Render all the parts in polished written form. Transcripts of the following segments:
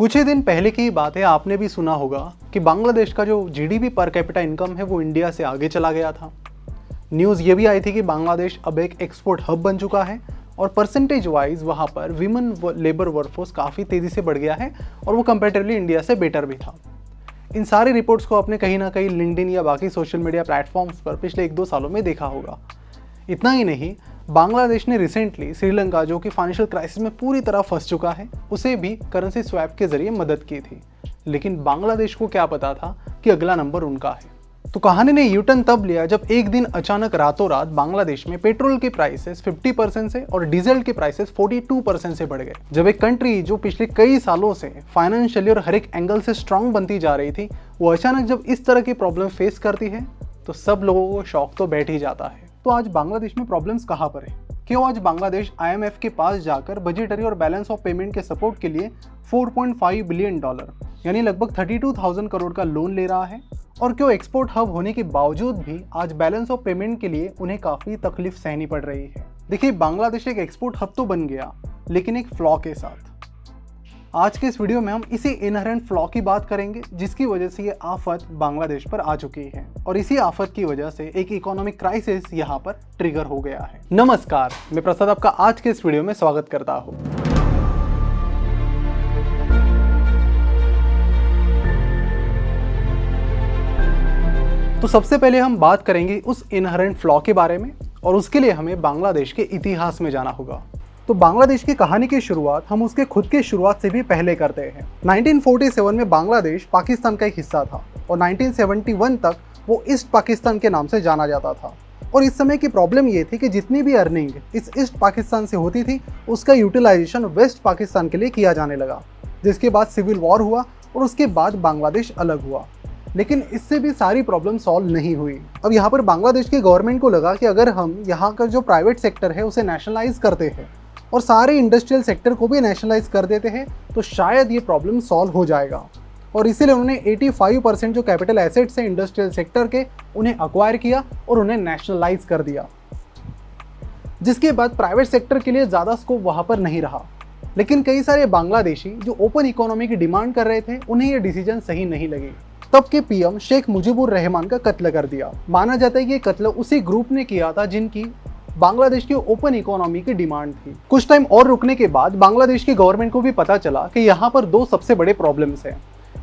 कुछ ही दिन पहले की बात है, आपने भी सुना होगा कि बांग्लादेश का जो जीडीपी पर कैपिटा इनकम है वो इंडिया से आगे चला गया था। न्यूज़ ये भी आई थी कि बांग्लादेश अब एक एक्सपोर्ट हब बन चुका है और परसेंटेज वाइज वहाँ पर विमेन लेबर वर्कफोर्स काफ़ी तेज़ी से बढ़ गया है और वो कंपेरेटिवली इंडिया से बेटर भी था। इन सारी रिपोर्ट्स को आपने कहीं ना कहीं लिंक्डइन या बाकी सोशल मीडिया प्लेटफॉर्म्स पर पिछले 1-2 सालों में देखा होगा। इतना ही नहीं, बांग्लादेश ने रिसेंटली श्रीलंका, जो कि फाइनेंशियल क्राइसिस में पूरी तरह फंस चुका है, उसे भी करेंसी स्वैप के जरिए मदद की थी। लेकिन बांग्लादेश को क्या पता था कि अगला नंबर उनका है। तो कहानी ने यूटर्न तब लिया जब एक दिन अचानक रातों रात बांग्लादेश में पेट्रोल के प्राइसेस 50% से और डीजल के प्राइसेस 42% से बढ़ गए। जब एक कंट्री जो पिछले कई सालों से फाइनेंशियली और हर एक एंगल से स्ट्रांग बनती जा रही थी, वो अचानक जब इस तरह की प्रॉब्लम फेस करती है तो सब लोगों को शॉक तो बैठ ही जाता है। तो आज बांग्लादेश में प्रॉब्लम्स कहाँ पर है? क्यों आज बांग्लादेश IMF के पास जाकर बजटरी और बैलेंस ऑफ पेमेंट के सपोर्ट के लिए $4.5 बिलियन यानी लगभग 32,000 करोड़ का लोन ले रहा है? और क्यों एक्सपोर्ट हब होने के बावजूद भी आज बैलेंस ऑफ पेमेंट के लिए उन्हें काफ़ी तकलीफ सहनी पड़ रही है? देखिए, बांग्लादेश एक एक्सपोर्ट हब तो बन गया, लेकिन एक फ्लॉ के साथ। आज के इस वीडियो में हम इसी इनहेरेंट फ्लॉ की बात करेंगे जिसकी वजह से ये आफत बांग्लादेश पर आ चुकी है और इसी आफत की वजह से एक इकोनॉमिक क्राइसिस यहाँ पर ट्रिगर हो गया है। नमस्कार, मैं प्रसाद आपका आज के इस वीडियो में स्वागत करता हूँ। तो सबसे पहले हम बात करेंगे उस इनहेरेंट फ्लॉ के बारे में और उसके लिए हमें बांग्लादेश के इतिहास में जाना होगा। तो बांग्लादेश की कहानी की शुरुआत हम उसके खुद की शुरुआत से भी पहले करते हैं। 1947 में बांग्लादेश पाकिस्तान का एक हिस्सा था और 1971 तक वो ईस्ट पाकिस्तान के नाम से जाना जाता था। और इस समय की प्रॉब्लम ये थी कि जितनी भी अर्निंग इस ईस्ट पाकिस्तान से होती थी उसका यूटिलाइजेशन वेस्ट पाकिस्तान के लिए किया जाने लगा, जिसके बाद सिविल वॉर हुआ और उसके बाद बांग्लादेश अलग हुआ। लेकिन इससे भी सारी प्रॉब्लम सॉल्व नहीं हुई। अब यहाँ पर बांग्लादेश की गवर्नमेंट को लगा कि अगर हम यहाँ का जो प्राइवेट सेक्टर है उसे नेशनलाइज करते हैं और सारे इंडस्ट्रियल सेक्टर को भी नेशनलाइज कर देते हैं तो शायद ये प्रॉब्लम सॉल्व हो जाएगा। और इसीलिए उन्होंने 85% जो कैपिटल एसेट्स हैं इंडस्ट्रियल सेक्टर के, उन्हें अक्वायर किया और उन्हें नेशनलाइज कर दिया, जिसके बाद प्राइवेट सेक्टर के लिए ज़्यादा स्कोप वहाँ पर नहीं रहा। लेकिन कई सारे बांग्लादेशी जो ओपन इकोनॉमी की डिमांड कर रहे थे, उन्हें ये डिसीजन सही नहीं लगी। तब के पीएम शेख मुजीबुर रहमान का कत्ल कर दिया। माना जाता है कि ये कत्ल उसी ग्रुप ने किया था जिनकी बांग्लादेश की ओपन इकोनॉमी की डिमांड थी। कुछ टाइम और रुकने के बाद बांग्लादेश की गवर्नमेंट को भी पता चला कि यहाँ पर 2 सबसे बड़े प्रॉब्लम्स हैं।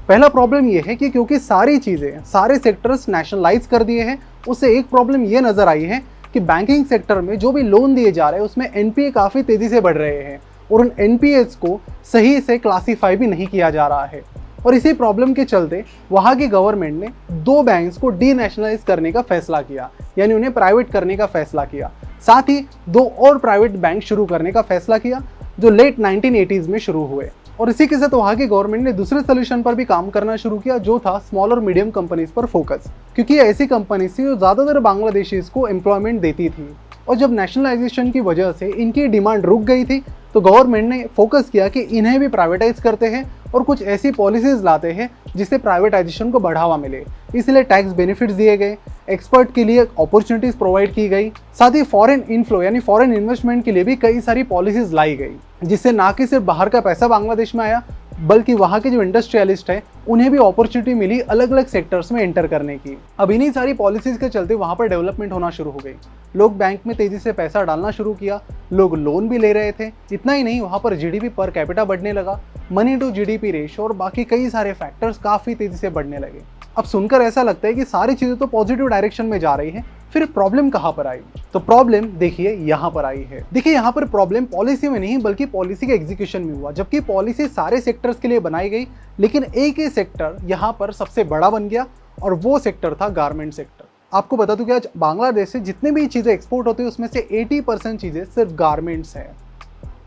पहला प्रॉब्लम ये है कि क्योंकि सारी चीज़ें, सारे सेक्टर्स नेशनलाइज कर दिए हैं, उससे एक प्रॉब्लम ये नज़र आई है कि बैंकिंग सेक्टर में जो भी लोन दिए जा रहे हैं उसमें NPA काफ़ी तेज़ी से बढ़ रहे हैं और उन NPAs को सही से क्लासीफाई भी नहीं किया जा रहा है। और इसी प्रॉब्लम के चलते वहाँ की गवर्नमेंट ने 2 बैंक्स को डीनेशनलाइज करने का फैसला किया, यानी उन्हें प्राइवेट करने का फैसला किया। साथ ही 2 और प्राइवेट बैंक शुरू करने का फैसला किया जो लेट 1980s में शुरू हुए। और इसी के साथ वहाँ की गवर्नमेंट ने दूसरे सोल्यूशन पर भी काम करना शुरू किया, जो था स्मॉल और मीडियम कंपनीज पर फोकस, क्योंकि ऐसी कंपनीज थी जो ज़्यादातर बांग्लादेशीज को एम्प्लॉयमेंट देती थी। और जब नेशनलाइजेशन की वजह से इनकी डिमांड रुक गई थी तो गवर्नमेंट ने फोकस किया कि इन्हें भी प्राइवेटाइज करते हैं और कुछ ऐसी पॉलिसीज लाते हैं जिससे प्राइवेटाइजेशन को बढ़ावा मिले। इसलिए टैक्स बेनिफिट्स दिए गए, एक्सपर्ट के लिए अपॉर्चुनिटीज़ प्रोवाइड की गई, साथ ही फॉरेन इनफ्लो यानी फॉरेन इन्वेस्टमेंट के लिए भी कई सारी पॉलिसीज लाई गई, जिससे ना कि सिर्फ बाहर का पैसा बांग्लादेश में आया बल्कि वहाँ के जो इंडस्ट्रियलिस्ट हैं उन्हें भी अपॉर्चुनिटी मिली अलग अलग सेक्टर्स में एंटर करने की। अब इन्हीं सारी पॉलिसीज़ के चलते वहाँ पर डेवलपमेंट होना शुरू हो गई। लोग बैंक में तेज़ी से पैसा डालना शुरू किया, लोग लोन भी ले रहे थे। इतना ही नहीं, वहाँ पर GDP पर कैपिटा बढ़ने लगा, मनी टू GDP रेशो और बाकी कई सारे फैक्टर्स काफ़ी तेज़ी से बढ़ने लगे। अब सुनकर ऐसा लगता है कि सारी चीज़ें तो पॉजिटिव डायरेक्शन में जा रही हैं, फिर प्रॉब्लम कहाँ पर आई? तो प्रॉब्लम देखिए यहाँ पर आई है। देखिए, यहाँ पर प्रॉब्लम पॉलिसी में नहीं बल्कि पॉलिसी के एग्जीक्यूशन में हुआ। जबकि पॉलिसी सारे सेक्टर्स के लिए बनाई गई, लेकिन एक ही सेक्टर यहाँ पर सबसे बड़ा बन गया और वो सेक्टर था गारमेंट सेक्टर। आपको बता दूं कि आज बांग्लादेश से जितनी भी चीज़ें एक्सपोर्ट होती है उसमें से 80% चीज़ें सिर्फ गारमेंट्स हैं।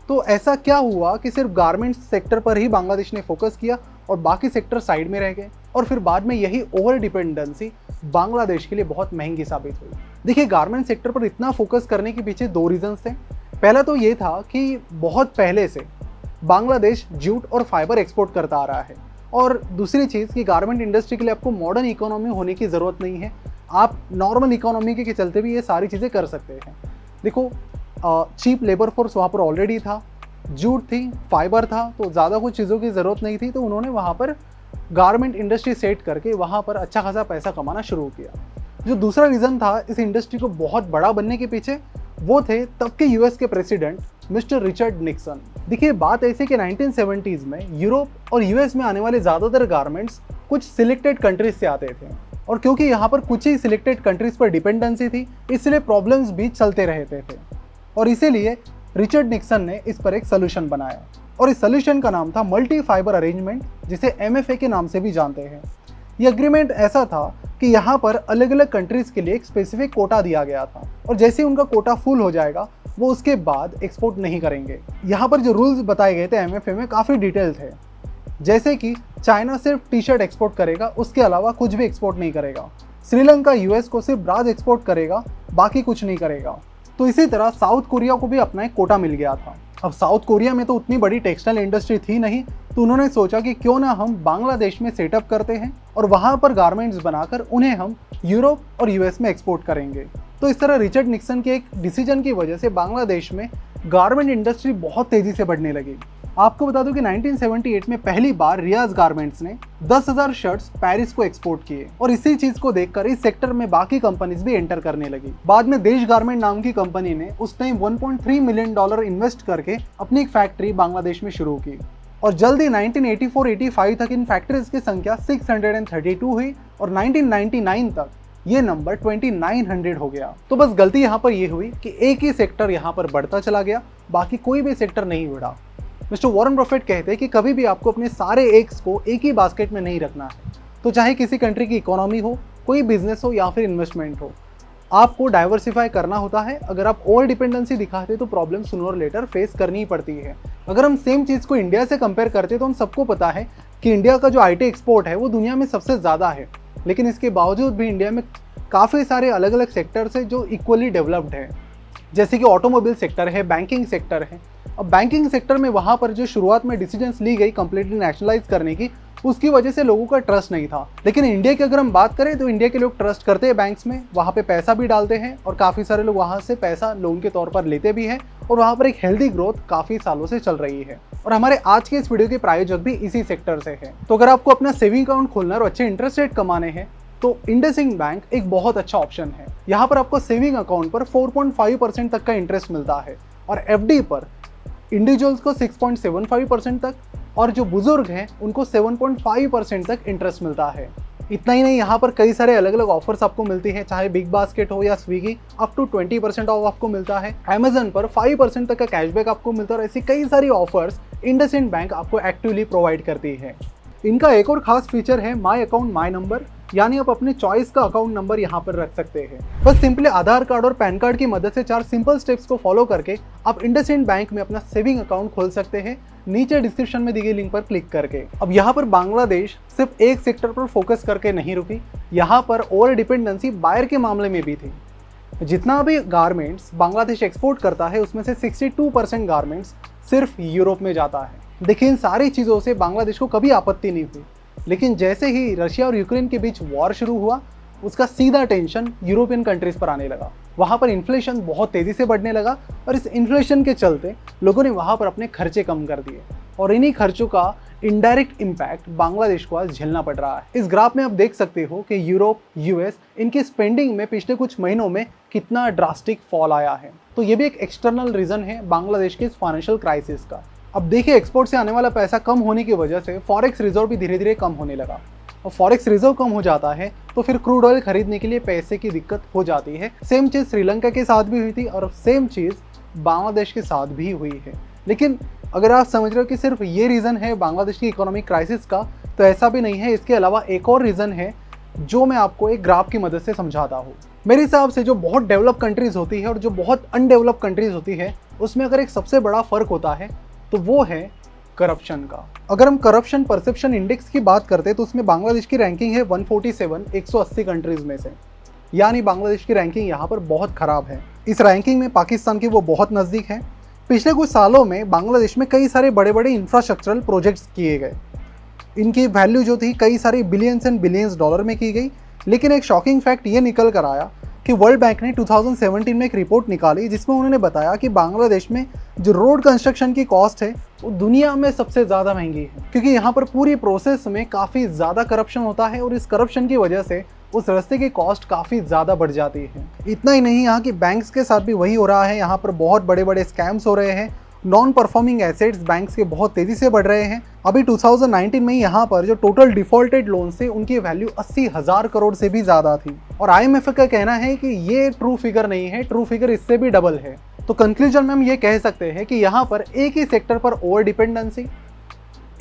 तो ऐसा क्या हुआ कि सिर्फ गारमेंट्स सेक्टर पर ही बांग्लादेश ने फोकस किया और बाकी सेक्टर साइड में रह गए और फिर बाद में यही ओवर डिपेंडेंसी बांग्लादेश के लिए बहुत महंगी साबित हुई। देखिए, गारमेंट सेक्टर पर इतना फोकस करने के पीछे 2 रीजंस थे। पहला तो ये था कि बहुत पहले से बांग्लादेश जूट और फाइबर एक्सपोर्ट करता आ रहा है और दूसरी चीज़ कि गारमेंट इंडस्ट्री के लिए आपको मॉडर्न इकोनॉमी होने की ज़रूरत नहीं है, आप नॉर्मल इकोनॉमी के चलते भी ये सारी चीज़ें कर सकते हैं। देखो, चीप लेबर फोर्स वहाँ पर ऑलरेडी था, जूट थी, फाइबर था, तो ज़्यादा कुछ चीज़ों की ज़रूरत नहीं थी, तो उन्होंने वहाँ पर गारमेंट इंडस्ट्री सेट करके वहाँ पर अच्छा खासा पैसा कमाना शुरू किया। जो दूसरा रीज़न था इस इंडस्ट्री को बहुत बड़ा बनने के पीछे, वो थे तब के यूएस के प्रेसिडेंट मिस्टर रिचर्ड निक्सन। देखिए बात ऐसी कि 1970s में यूरोप और यूएस में आने वाले ज़्यादातर गारमेंट्स कुछ सिलेक्टेड कंट्रीज से आते थे, और क्योंकि यहाँ पर कुछ ही सिलेक्टेड कंट्रीज पर डिपेंडेंसी थी, इसलिए प्रॉब्लम्स भी चलते रहते थे। और इसीलिए रिचर्ड निक्सन ने इस पर एक सोल्यूशन बनाया, और इस सोल्यूशन का नाम था मल्टी फाइबर अरेंजमेंट, जिसे MFA के नाम से भी जानते हैं। ये एग्रीमेंट ऐसा था कि यहाँ पर अलग अलग कंट्रीज़ के लिए एक स्पेसिफिक कोटा दिया गया था, और जैसे ही उनका कोटा फुल हो जाएगा वो उसके बाद एक्सपोर्ट नहीं करेंगे। यहाँ पर जो रूल्स बताए गए थे MFA में काफ़ी डिटेल थे, जैसे कि चाइना सिर्फ टी-शर्ट एक्सपोर्ट करेगा, उसके अलावा कुछ भी एक्सपोर्ट नहीं करेगा। श्रीलंका US को सिर्फ ब्राज एक्सपोर्ट करेगा, बाकी कुछ नहीं करेगा। तो इसी तरह साउथ कोरिया को भी अपना एक कोटा मिल गया था। अब साउथ कोरिया में तो उतनी बड़ी टेक्सटाइल इंडस्ट्री थी नहीं, तो उन्होंने सोचा कि क्यों ना हम बांग्लादेश में सेटअप करते हैं और वहाँ पर गारमेंट्स बनाकर उन्हें हम यूरोप और US में एक्सपोर्ट करेंगे। तो इस तरह रिचर्ड निक्सन के एक डिसीजन की वजह से बांग्लादेश में गारमेंट इंडस्ट्री बहुत तेज़ी से बढ़ने लगी। आपको बता दूं कि 1978 में पहली बार रियाज गारमेंट्स ने 10,000 शर्ट्स पेरिस को एक्सपोर्ट किए, और इसी चीज को देखकर इस सेक्टर में बाकी कंपनीज भी एंटर करने लगी। बाद में देश गारमेंट नाम की कंपनी ने उस टाइम $1.3 मिलियन इन्वेस्ट करके अपनी एक फैक्ट्री बांग्लादेश में शुरू की, और जल्दी 1984-85 तक इन फैक्ट्रीज की संख्या 632 हुई, और 1999 तक ये नंबर 2900 हो गया। तो बस गलती यहाँ पर ये हुई कि एक ही सेक्टर यहाँ पर बढ़ता चला गया, बाकी कोई भी सेक्टर नहीं बढ़ा। मिस्टर वॉरेन बफेट कहते हैं कि कभी भी आपको अपने सारे एग्स को एक ही बास्केट में नहीं रखना है। तो चाहे किसी कंट्री की इकोनॉमी हो, कोई बिजनेस हो या फिर इन्वेस्टमेंट हो, आपको डाइवर्सिफाई करना होता है। अगर आप ओवर डिपेंडेंसी दिखाते तो प्रॉब्लम सूनर और लेटर फेस करनी ही पड़ती है। अगर हम सेम चीज़ को इंडिया से कंपेयर करते तो हम सबको पता है कि इंडिया का जो IT एक्सपोर्ट है वो दुनिया में सबसे ज़्यादा है, लेकिन इसके बावजूद भी इंडिया में काफ़ी सारे अलग अलग सेक्टर्स है जो इक्वली डेवलप्ड है, जैसे कि ऑटोमोबाइल सेक्टर है, बैंकिंग सेक्टर है। अब बैंकिंग सेक्टर में वहाँ पर जो शुरुआत में डिसीजंस ली गई कंप्लीटली नेशनलाइज करने की, उसकी वजह से लोगों का ट्रस्ट नहीं था। लेकिन इंडिया की अगर हम बात करें तो इंडिया के लोग ट्रस्ट करते हैं बैंक्स में, वहाँ पे पैसा भी डालते हैं, और काफ़ी सारे लोग वहाँ से पैसा लोन के तौर पर लेते भी हैं, और वहाँ पर एक हेल्दी ग्रोथ काफ़ी सालों से चल रही है। और हमारे आज के इस वीडियो के प्रायोजक भी इसी सेक्टर से है। तो अगर आपको अपना सेविंग अकाउंट खोलना और अच्छे इंटरेस्ट रेट कमाने हैं तो इंडसइंड बैंक एक बहुत अच्छा ऑप्शन है। यहाँ पर आपको सेविंग अकाउंट पर 4.5% तक का इंटरेस्ट मिलता है, और FD पर इंडिविजुअल्स को 6.75% तक, और जो बुजुर्ग हैं उनको 7.5% तक इंटरेस्ट मिलता है। इतना ही नहीं, यहाँ पर कई सारे अलग अलग ऑफर्स आपको मिलती हैं, चाहे बिग बास्केट हो या स्विगी, अप टू 20% ऑफ आपको मिलता है। अमेजन पर 5% तक का कैशबैक आपको मिलता है, और ऐसी कई सारी ऑफर्स इंडसइंड बैंक आपको एक्टिवली प्रोवाइड करती है। इनका एक और खास फीचर है माई अकाउंट माई नंबर, यानी आप अपने चॉइस का अकाउंट नंबर यहाँ पर रख सकते हैं। बस सिंपली आधार कार्ड और पैन कार्ड की मदद से 4 सिंपल स्टेप्स को फॉलो करके आप इंडसइंड बैंक में अपना सेविंग अकाउंट खोल सकते हैं, नीचे डिस्क्रिप्शन में दी गई लिंक पर क्लिक करके। अब यहाँ पर बांग्लादेश सिर्फ एक सेक्टर पर फोकस करके नहीं रुकी, यहाँ पर ओवर डिपेंडेंसी बायर के मामले में भी थी। जितना भी गारमेंट्स बांग्लादेश एक्सपोर्ट करता है उसमें से 62% गारमेंट्स सिर्फ यूरोप में जाता है। देखिए इन सारी चीज़ों से बांग्लादेश को कभी आपत्ति नहीं हुई, लेकिन जैसे ही रशिया और यूक्रेन के बीच वॉर शुरू हुआ, उसका सीधा टेंशन यूरोपियन कंट्रीज़ पर आने लगा। वहाँ पर इन्फ्लेशन बहुत तेज़ी से बढ़ने लगा, और इस इन्फ्लेशन के चलते लोगों ने वहाँ पर अपने खर्चे कम कर दिए, और इन्हीं खर्चों का इनडायरेक्ट इम्पैक्ट बांग्लादेश को आज झेलना पड़ रहा है। इस ग्राफ में आप देख सकते हो कि यूरोप, US इनकी स्पेंडिंग में पिछले कुछ महीनों में कितना ड्रास्टिक फॉल आया है। तो ये भी एक एक्सटर्नल रीज़न है बांग्लादेश के इस फाइनेंशियल क्राइसिस का। अब देखिए एक्सपोर्ट से आने वाला पैसा कम होने की वजह से फॉरेक्स रिजर्व भी धीरे धीरे कम होने लगा, और फॉरेक्स रिजर्व कम हो जाता है तो फिर क्रूड ऑयल खरीदने के लिए पैसे की दिक्कत हो जाती है। सेम चीज़ श्रीलंका के साथ भी हुई थी, और सेम चीज़ बांग्लादेश के साथ भी हुई है। लेकिन अगर आप समझ रहे हो कि सिर्फ ये रीज़न है बांग्लादेश की इकोनॉमिक क्राइसिस का, तो ऐसा भी नहीं है। इसके अलावा एक और रीज़न है जो मैं आपको एक ग्राफ की मदद से समझाता हूँ। मेरे हिसाब से जो बहुत डेवलप कंट्रीज़ होती है और जो बहुत अनडेवलप कंट्रीज़ होती है, उसमें अगर एक सबसे बड़ा फ़र्क होता है तो वो है करप्शन का। अगर हम करप्शन परसेप्शन इंडेक्स की बात करते हैं तो उसमें बांग्लादेश की रैंकिंग है 147 180 कंट्रीज़ में से, यानी बांग्लादेश की रैंकिंग यहाँ पर बहुत ख़राब है। इस रैंकिंग में पाकिस्तान की वो बहुत नज़दीक है। पिछले कुछ सालों में बांग्लादेश में कई सारे बड़े बड़े इंफ्रास्ट्रक्चरल प्रोजेक्ट्स किए गए, इनकी वैल्यू जो थी कई सारे बिलियंस एंड बिलियंस डॉलर में की गई। लेकिन एक शॉकिंग फैक्ट ये निकल कर आया कि वर्ल्ड बैंक ने 2017 में एक रिपोर्ट निकाली जिसमें उन्होंने बताया कि बांग्लादेश में जो रोड कंस्ट्रक्शन की कॉस्ट है वो दुनिया में सबसे ज़्यादा महंगी है, क्योंकि यहाँ पर पूरी प्रोसेस में काफ़ी ज़्यादा करप्शन होता है और इस करप्शन की वजह से उस रास्ते की कॉस्ट काफ़ी ज़्यादा बढ़ जाती है। इतना ही नहीं, यहाँ की बैंक्स के साथ भी वही हो रहा है। यहाँ पर बहुत बड़े बड़े स्कैम्स हो रहे हैं। नॉन परफॉर्मिंग एसेट्स बैंक्स के बहुत तेज़ी से बढ़ रहे हैं। अभी 2019 में यहाँ पर जो टोटल डिफॉल्टेड लोन थे उनकी वैल्यू 80,000 करोड़ से भी ज़्यादा थी। और IMF का कहना है कि ये ट्रू फिगर नहीं है, ट्रू फिगर इससे भी डबल है। तो कंक्लूजन में हम ये कह सकते हैं कि यहाँ पर एक ही सेक्टर पर ओवर डिपेंडेंसी,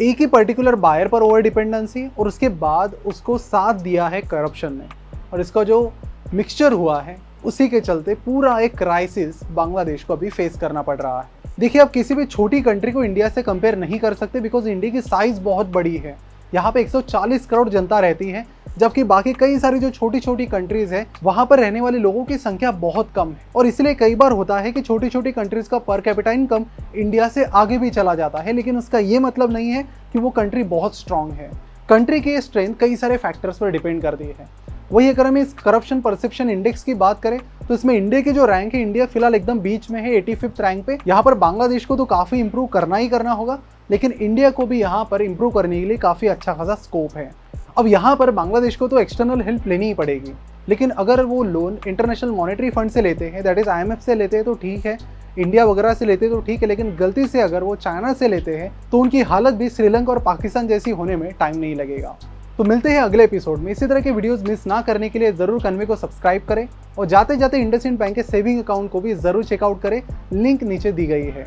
एक ही पर्टिकुलर बायर पर ओवर डिपेंडेंसी और उसके बाद उसको साथ दिया है करप्शन ने, और इसका जो मिक्सचर हुआ है उसी के चलते पूरा एक क्राइसिस बांग्लादेश को अभी फेस करना पड़ रहा है। देखिए, आप किसी भी छोटी कंट्री को इंडिया से कंपेयर नहीं कर सकते, बिकॉज इंडिया की साइज़ बहुत बड़ी है। यहाँ पे 140 करोड़ जनता रहती है, जबकि बाकी कई सारी जो छोटी छोटी कंट्रीज़ है वहाँ पर रहने वाले लोगों की संख्या बहुत कम है। और इसलिए कई बार होता है कि छोटी छोटी कंट्रीज़ का पर कैपिटा इनकम इंडिया से आगे भी चला जाता है, लेकिन उसका ये मतलब नहीं है कि वो कंट्री बहुत स्ट्रांग है। कंट्री की स्ट्रेंथ कई सारे फैक्टर्स पर डिपेंड करती है। वही अगर हम इस करप्शन परसेप्शन इंडेक्स की बात करें तो इसमें इंडिया की जो रैंक है, इंडिया फिलहाल एकदम बीच में है, 85th रैंक पे। यहाँ पर बांग्लादेश को तो काफ़ी इंप्रूव करना ही करना होगा, लेकिन इंडिया को भी यहाँ पर इंप्रूव करने के लिए काफ़ी अच्छा खासा स्कोप है। अब यहाँ पर बांग्लादेश को तो एक्सटर्नल हेल्प लेनी ही पड़ेगी, लेकिन अगर वो लोन इंटरनेशनल मॉनेटरी फंड से लेते हैं, दैट इज़ IMF से लेते हैं तो ठीक है, इंडिया वगैरह से लेते तो ठीक है, लेकिन गलती से अगर वो चाइना से लेते हैं तो उनकी हालत भी श्रीलंका और पाकिस्तान जैसी होने में टाइम नहीं लगेगा। तो मिलते हैं अगले एपिसोड में। इसी तरह के वीडियोस मिस ना करने के लिए ज़रूर कन्वे को सब्सक्राइब करें और जाते जाते इंडसइंड बैंक के सेविंग अकाउंट को भी ज़रूर चेकआउट करें, लिंक नीचे दी गई है।